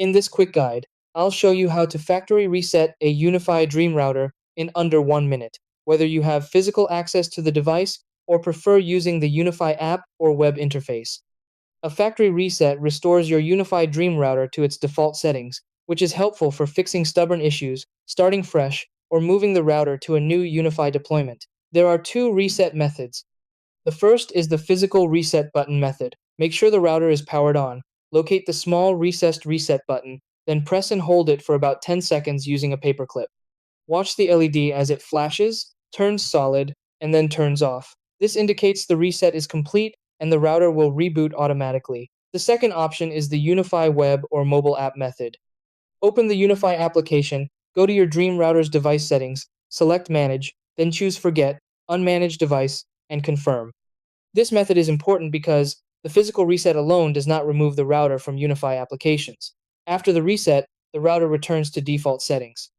In this quick guide, I'll show you how to factory reset a UniFi Dream Router in under 1 minute, whether you have physical access to the device or prefer using the UniFi app or web interface. A factory reset restores your UniFi Dream Router to its default settings, which is helpful for fixing stubborn issues, starting fresh, or moving the router to a new UniFi deployment. There are two reset methods. The first is the physical reset button method. Make sure the router is powered on. Locate the small recessed reset button, then press and hold it for about 10 seconds using a paperclip. Watch the LED as it flashes, turns solid, and then turns off. This indicates the reset is complete and the router will reboot automatically. The second option is the UniFi web or mobile app method. Open the UniFi application, go to your Dream Router's device settings, select Manage, then choose Forget, Unmanaged Device, and Confirm. This method is important because the physical reset alone does not remove the router from UniFi applications. After the reset, the router returns to default settings.